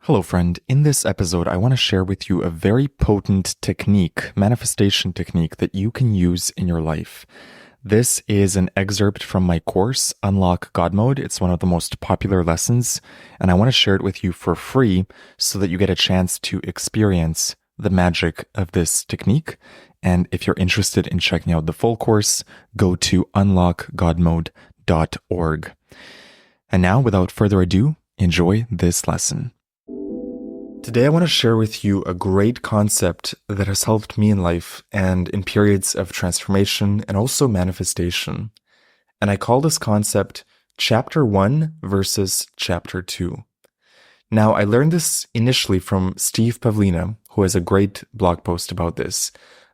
Hello, friend. In this episode, I want to share with you a very potent technique, manifestation technique that you can use in your life. This is an excerpt from my course, Unlock God Mode. It's one of the most popular lessons, and I want to share it with you for free so that you get a chance to experience the magic of this technique. And if you're interested in checking out the full course, go to unlockgodmode.org. And now, without further ado, enjoy this lesson. Today, I want to share with you a great concept that has helped me in life and in periods of transformation and also manifestation. And I call this concept Chapter 1 versus Chapter 2. Now, I learned this initially from Steve Pavlina, who has a great blog post about this.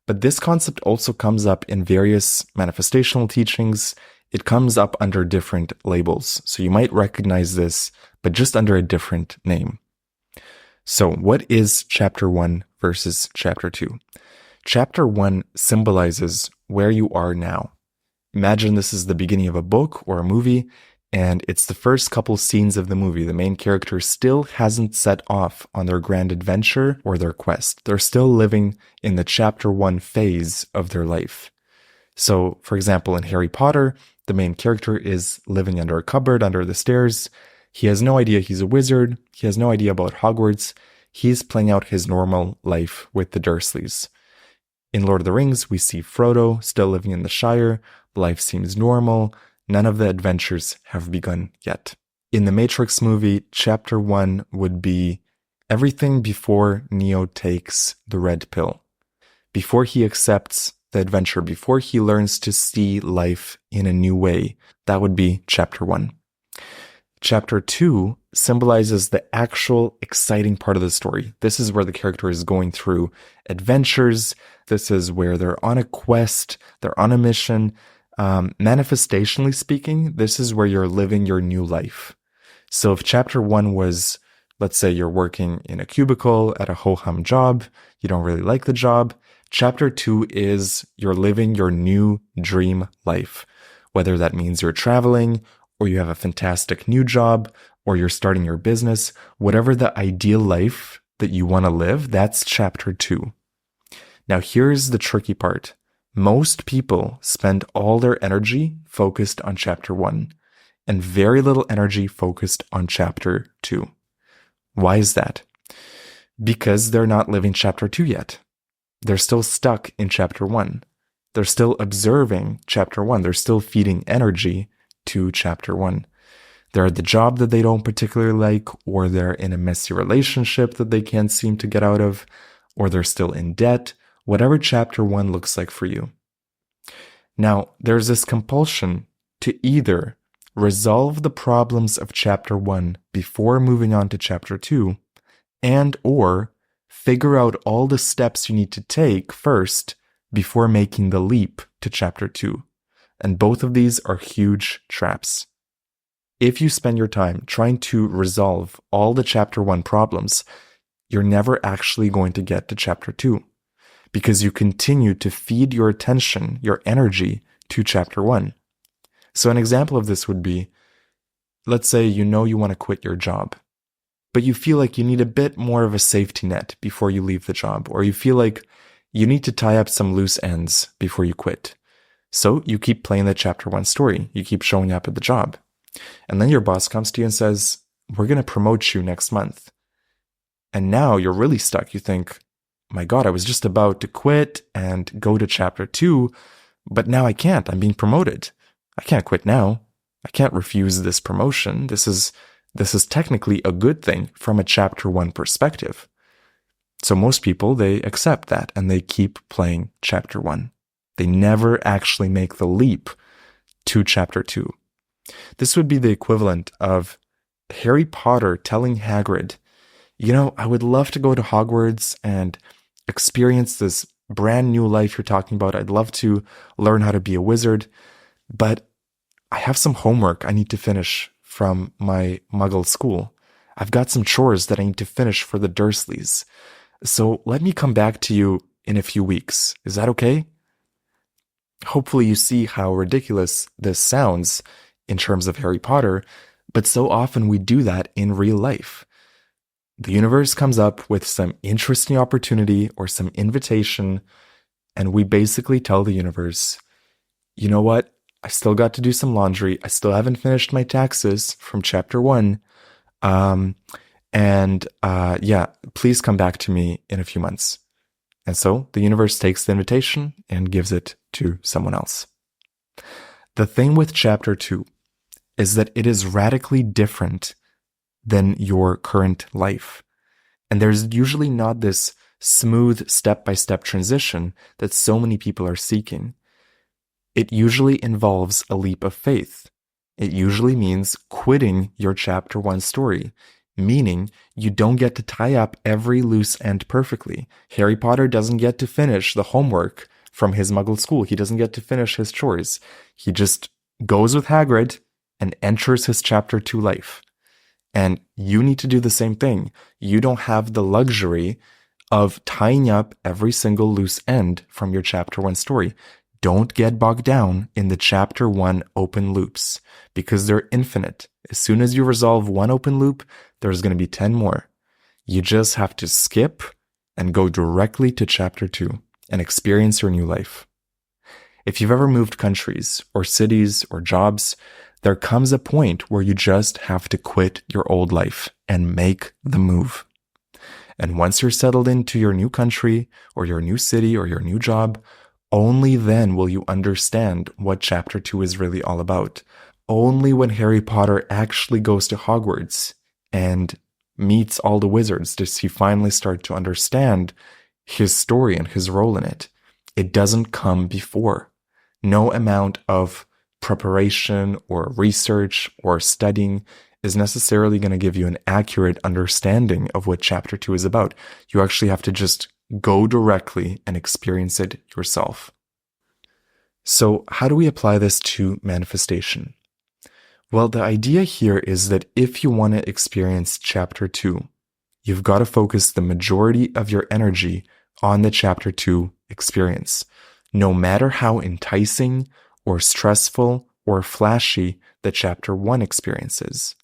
But this concept also comes up in various manifestational teachings. It comes up under different labels. So you might recognize this, but just under a different name. So what is Chapter 1 versus Chapter 2? Chapter 1 symbolizes where you are now. Imagine this is the beginning of a book or a movie, and it's the first couple scenes of the movie. The main character still hasn't set off on their grand adventure or their quest. They're still living in the Chapter 1 phase of their life. So, for example, in Harry Potter, the main character is living under a cupboard under the stairs. He has no idea he's a wizard. He has no idea about Hogwarts. He's playing out his normal life with the Dursleys. In Lord of the Rings, we see Frodo still living in the Shire. Life seems normal. None of the adventures have begun yet. In the Matrix movie, Chapter 1 would be everything before Neo takes the red pill. Before he accepts the adventure, before he learns to see life in a new way. That would be Chapter 1. Chapter 2 symbolizes the actual exciting part of the story. This is where the character is going through adventures. This is where they're on a quest, they're on a mission. Manifestationally speaking, this is where you're living your new life. So if Chapter 1 was, let's say you're working in a cubicle at a ho-hum job, you don't really like the job. Chapter 2 is you're living your new dream life. Whether that means you're traveling, or you have a fantastic new job, or you're starting your business, whatever the ideal life that you want to live, that's Chapter 2. Now here's the tricky part. Most people spend all their energy focused on Chapter 1, and very little energy focused on Chapter 2. Why is that? Because they're not living Chapter 2 yet. They're still stuck in Chapter 1. They're still observing Chapter 1. They're still feeding energy to Chapter 1. They're at the job that they don't particularly like, or they're in a messy relationship that they can't seem to get out of, or they're still in debt, whatever Chapter 1 looks like for you. Now, there's this compulsion to either resolve the problems of Chapter 1 before moving on to Chapter 2, and or figure out all the steps you need to take first before making the leap to Chapter 2. And both of these are huge traps. If you spend your time trying to resolve all the Chapter 1 problems, you're never actually going to get to Chapter 2 because you continue to feed your attention, your energy to Chapter 1. So an example of this would be, let's say you know you want to quit your job, but you feel like you need a bit more of a safety net before you leave the job, or you feel like you need to tie up some loose ends before you quit. So you keep playing the Chapter 1 story. You keep showing up at the job. And then your boss comes to you and says, we're going to promote you next month. And now you're really stuck. You think, my God, I was just about to quit and go to Chapter 2, but now I can't. I'm being promoted. I can't quit now. I can't refuse this promotion. This is technically a good thing from a Chapter 1 perspective. So most people, they accept that and they keep playing Chapter 1. They never actually make the leap to Chapter 2. This would be the equivalent of Harry Potter telling Hagrid, I would love to go to Hogwarts and experience this brand new life you're talking about. I'd love to learn how to be a wizard, but I have some homework I need to finish from my Muggle school. I've got some chores that I need to finish for the Dursleys. So let me come back to you in a few weeks. Is that okay? Hopefully you see how ridiculous this sounds in terms of Harry Potter, but so often we do that in real life. The universe comes up with some interesting opportunity or some invitation, and we basically tell the universe, you know what? I still got to do some laundry. I still haven't finished my taxes from chapter 1. Yeah, please come back to me in a few months. And so the universe takes the invitation and gives it to someone else. The thing with chapter 2 is that it is radically different than your current life. And there's usually not this smooth step-by-step transition that so many people are seeking. It usually involves a leap of faith. It usually means quitting your chapter 1 story, meaning you don't get to tie up every loose end perfectly. Harry Potter doesn't get to finish the homework from his muggle school. He doesn't get to finish his chores. He just goes with Hagrid and enters his chapter 2 life. And you need to do the same thing. You don't have the luxury of tying up every single loose end from your chapter 1 story. Don't get bogged down in the chapter 1 open loops because they're infinite. As soon as you resolve one open loop, there's going to be 10 more. You just have to skip and go directly to chapter 2 and experience your new life. If you've ever moved countries or cities or jobs, there comes a point where you just have to quit your old life and make the move. And once you're settled into your new country or your new city or your new job, only then will you understand what chapter 2 is really all about. Only when Harry Potter actually goes to Hogwarts and meets all the wizards does he finally start to understand his story and his role in it. It doesn't come before. No amount of preparation or research or studying is necessarily going to give you an accurate understanding of what chapter 2 is about. You actually have to just go directly and experience it yourself. So how do we apply this to manifestation? Well, the idea here is that if you want to experience chapter 2, you've got to focus the majority of your energy on the chapter 2 experience, no matter how enticing or stressful or flashy the chapter 1 experience is.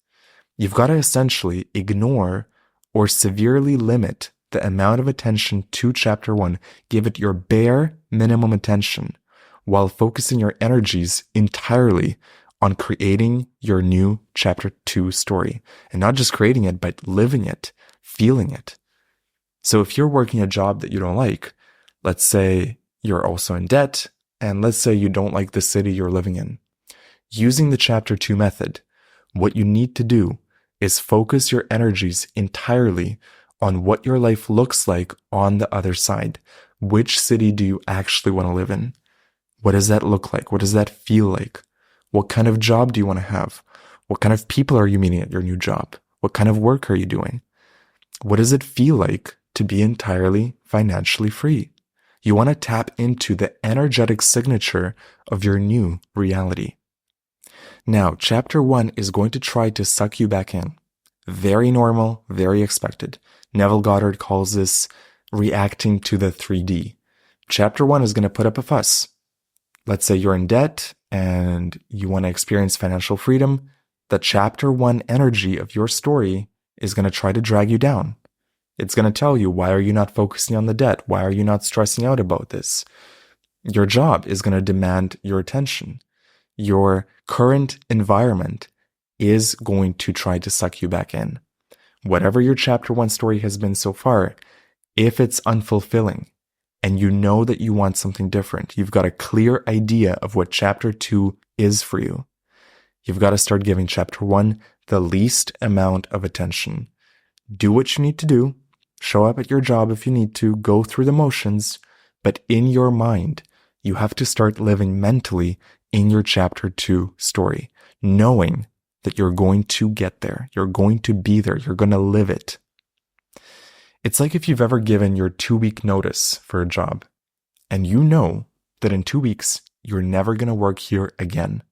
You've got to essentially ignore or severely limit the amount of attention to chapter 1, give it your bare minimum attention, while focusing your energies entirely on creating your new chapter 2 story. And not just creating it, but living it, feeling it. So if you're working a job that you don't like, let's say you're also in debt, and let's say you don't like the city you're living in. Using the chapter 2 method, what you need to do is focus your energies entirely on what your life looks like on the other side. Which city do you actually want to live in? What does that look like? What does that feel like? What kind of job do you want to have? What kind of people are you meeting at your new job? What kind of work are you doing? What does it feel like to be entirely financially free? You want to tap into the energetic signature of your new reality. Now, chapter 1 is going to try to suck you back in. Very normal, very expected. Neville Goddard calls this reacting to the 3D. Chapter 1 is going to put up a fuss. Let's say you're in debt and you want to experience financial freedom. The chapter 1 energy of your story is going to try to drag you down. It's going to tell you, why are you not focusing on the debt? Why are you not stressing out about this? Your job is going to demand your attention. Your current environment is going to try to suck you back in. Whatever your chapter 1 story has been so far, if it's unfulfilling and you know that you want something different, you've got a clear idea of what chapter 2 is for you. You've got to start giving chapter 1 the least amount of attention. Do what you need to do. Show up at your job if you need to. Go through the motions. But in your mind, you have to start living mentally in your chapter 2 story, knowing that you're going to get there. You're going to be there. You're going to live it. It's like if you've ever given your 2-week notice for a job, and you know that in 2 weeks, you're never going to work here again.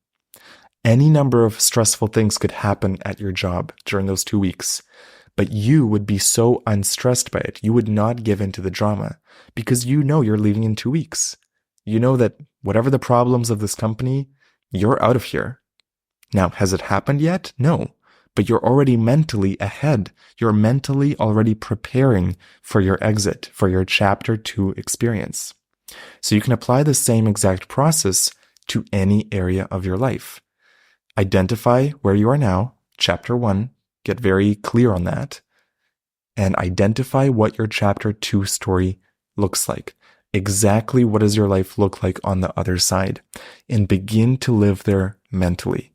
Any number of stressful things could happen at your job during those 2 weeks, but you would be so unstressed by it. You would not give in to the drama because you know you're leaving in 2 weeks. You know that whatever the problems of this company, you're out of here. Now, has it happened yet? No, but you're already mentally ahead. You're mentally already preparing for your exit, for your chapter 2 experience. So you can apply the same exact process to any area of your life. Identify where you are now, chapter 1, get very clear on that, and identify what your chapter 2 story looks like. Exactly what does your life look like on the other side? And begin to live there mentally.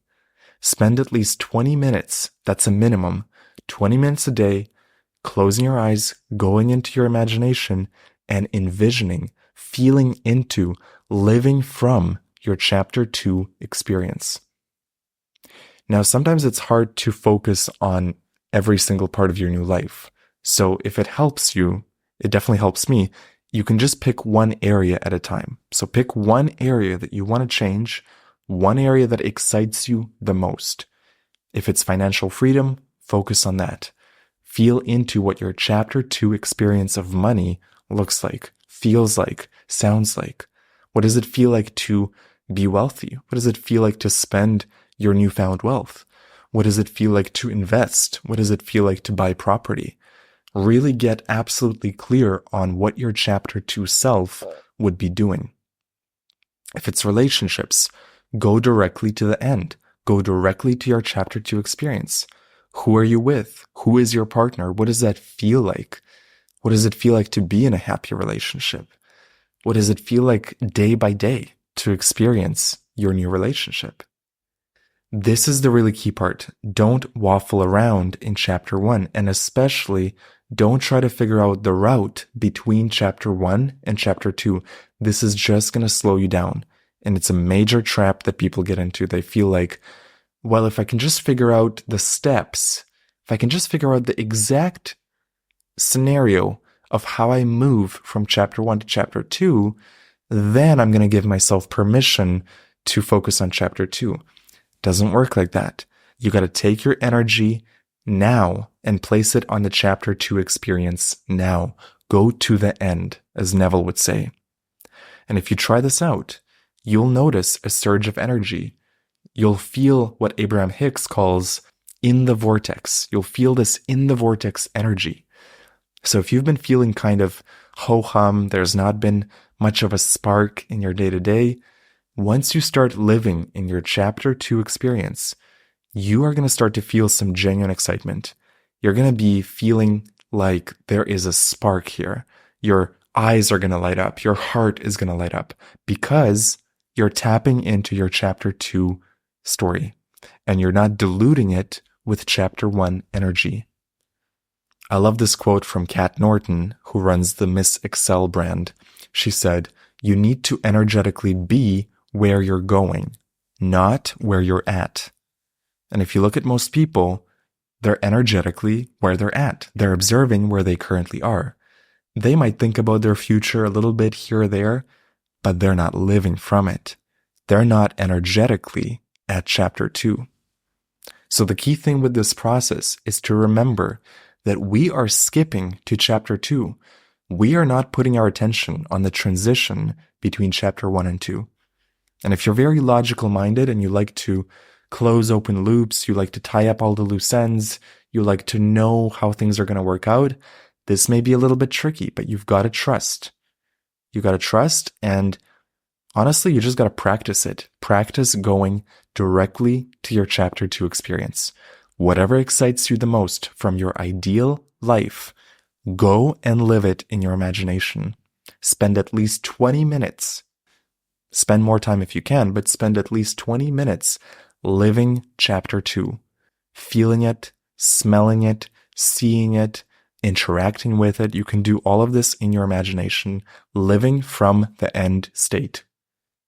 Spend at least 20 minutes, that's a minimum, 20 minutes a day, closing your eyes, going into your imagination, and envisioning, feeling into, living from your chapter 2 experience. Now, sometimes it's hard to focus on every single part of your new life. So if it helps you, it definitely helps me, you can just pick one area at a time. So pick one area that you want to change, one area that excites you the most. If it's financial freedom, focus on that. Feel into what your chapter 2 experience of money looks like, feels like, sounds like. What does it feel like to be wealthy? What does it feel like to spend your newfound wealth? What does it feel like to invest? What does it feel like to buy property? Really get absolutely clear on what your chapter 2 self would be doing. If it's relationships, go directly to the end. Go directly to your chapter 2 experience. Who are you with? Who is your partner? What does that feel like? What does it feel like to be in a happy relationship? What does it feel like day by day to experience your new relationship? This is the really key part. Don't waffle around in chapter 1, and especially don't try to figure out the route between chapter 1 and chapter 2. This is just going to slow you down. And it's a major trap that people get into. They feel like, well, if I can just figure out the steps, if I can just figure out the exact scenario of how I move from chapter 1 to chapter 2, then I'm going to give myself permission to focus on chapter 2. Doesn't work like that. You got to take your energy now and place it on the chapter 2 experience now. Go to the end, as Neville would say. And if you try this out, you'll notice a surge of energy. You'll feel what Abraham Hicks calls in the vortex. You'll feel this in the vortex energy. So if you've been feeling kind of ho-hum, there's not been much of a spark in your day-to-day, once you start living in your chapter 2 experience, you are going to start to feel some genuine excitement. You're going to be feeling like there is a spark here. Your eyes are going to light up. Your heart is going to light up because you're tapping into your chapter 2 story and you're not diluting it with chapter 1 energy. I love this quote from Kat Norton, who runs the Miss Excel brand. She said, "You need to energetically be where you're going, not where you're at." And if you look at most people, they're energetically where they're at. They're observing where they currently are. They might think about their future a little bit here or there, but they're not living from it. They're not energetically at chapter 2. So the key thing with this process is to remember that we are skipping to chapter 2. We are not putting our attention on the transition between chapter 1 and 2. And if you're very logical minded and you like to close open loops, you like to tie up all the loose ends, you like to know how things are going to work out, this may be a little bit tricky, but you've got to trust. You got to trust, and honestly, you just got to practice it. Practice going directly to your chapter 2 experience. Whatever excites you the most from your ideal life, go and live it in your imagination. Spend at least 20 minutes. Spend more time if you can, but spend at least 20 minutes living chapter 2, feeling it, smelling it, seeing it, interacting with it. You can do all of this in your imagination, living from the end state.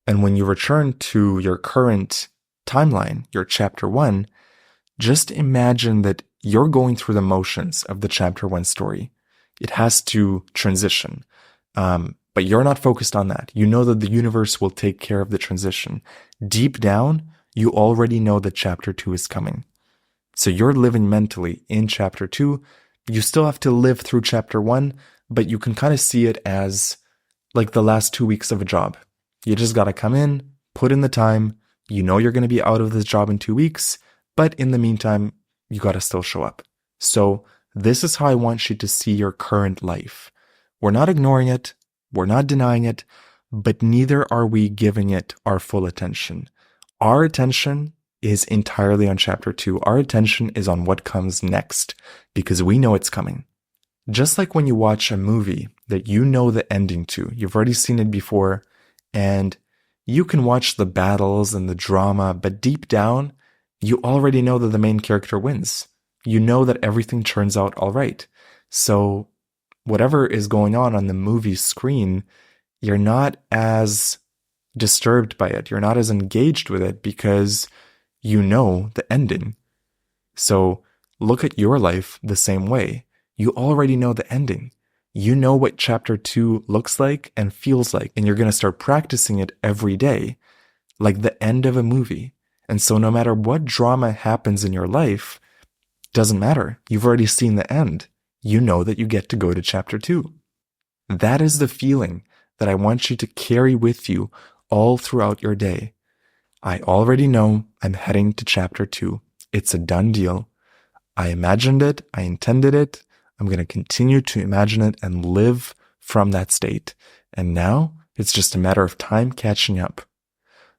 And when you return to your current timeline, your chapter 1, just imagine that you're going through the motions of the chapter 1 story. It has to transition. But you're not focused on that. You know that the universe will take care of the transition. Deep down, you already know that chapter 2 is coming. So you're living mentally in chapter 2. You still have to live through chapter 1, but you can kind of see it as like the last 2 weeks of a job. You just got to come in, put in the time. You know you're going to be out of this job in 2 weeks, but in the meantime, you got to still show up. So this is how I want you to see your current life. We're not ignoring it. We're not denying it, but neither are we giving it our full attention. Our attention is entirely on chapter 2. Our attention is on what comes next because we know it's coming. Just like when you watch a movie that you know the ending to, you've already seen it before, and you can watch the battles and the drama, but deep down, you already know that the main character wins. You know that everything turns out all right. So whatever is going on the movie screen, you're not as disturbed by it. You're not as engaged with it because you know the ending. So look at your life the same way. You already know the ending. You know what chapter 2 looks like and feels like, and you're going to start practicing it every day, like the end of a movie. And so no matter what drama happens in your life, doesn't matter. You've already seen the end. You know that you get to go to chapter 2. That is the feeling that I want you to carry with you all throughout your day. I already know I'm heading to chapter 2. It's a done deal. I imagined it. I intended it. I'm going to continue to imagine it and live from that state. And now it's just a matter of time catching up.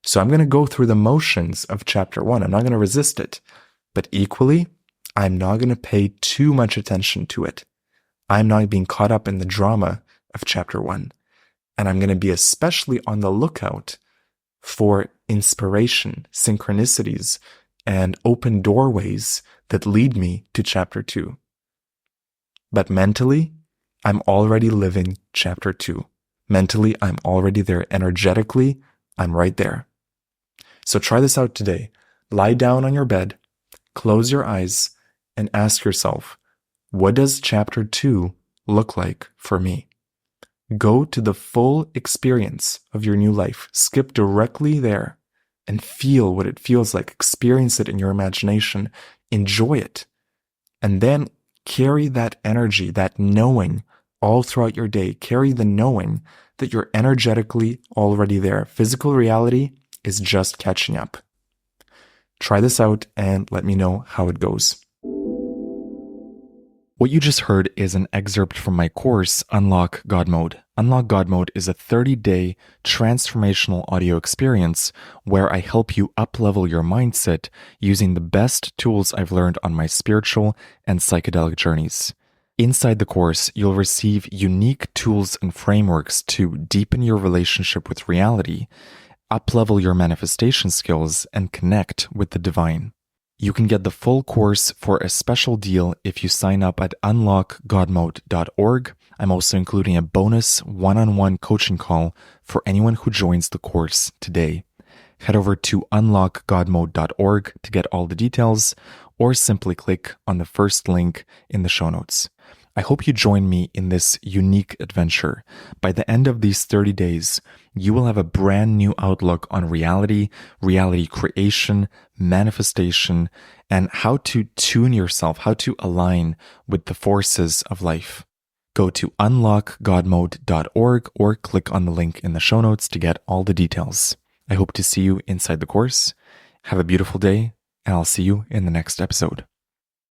So I'm going to go through the motions of chapter 1. I'm not going to resist it. But equally, I'm not going to pay too much attention to it. I'm not being caught up in the drama of chapter 1. And I'm going to be especially on the lookout for inspiration, synchronicities, and open doorways that lead me to chapter 2. But mentally, I'm already living chapter 2. Mentally, I'm already there. Energetically, I'm right there. So try this out today. Lie down on your bed, close your eyes, and ask yourself, what does chapter 2 look like for me? Go to the full experience of your new life. Skip directly there and feel what it feels like. Experience it in your imagination. Enjoy it. And then carry that energy, that knowing all throughout your day. Carry the knowing that you're energetically already there. Physical reality is just catching up. Try this out and let me know how it goes. What you just heard is an excerpt from my course, Unlock God Mode. Unlock God Mode is a 30-day transformational audio experience where I help you up-level your mindset using the best tools I've learned on my spiritual and psychedelic journeys. Inside the course, you'll receive unique tools and frameworks to deepen your relationship with reality, up-level your manifestation skills, and connect with the divine. You can get the full course for a special deal if you sign up at unlockgodmode.org. I'm also including a bonus one-on-one coaching call for anyone who joins the course today. Head over to unlockgodmode.org to get all the details, or simply click on the first link in the show notes. I hope you join me in this unique adventure. By the end of these 30 days, you will have a brand new outlook on reality, reality creation, manifestation, and how to tune yourself, how to align with the forces of life. Go to unlockgodmode.org or click on the link in the show notes to get all the details. I hope to see you inside the course. Have a beautiful day, and I'll see you in the next episode.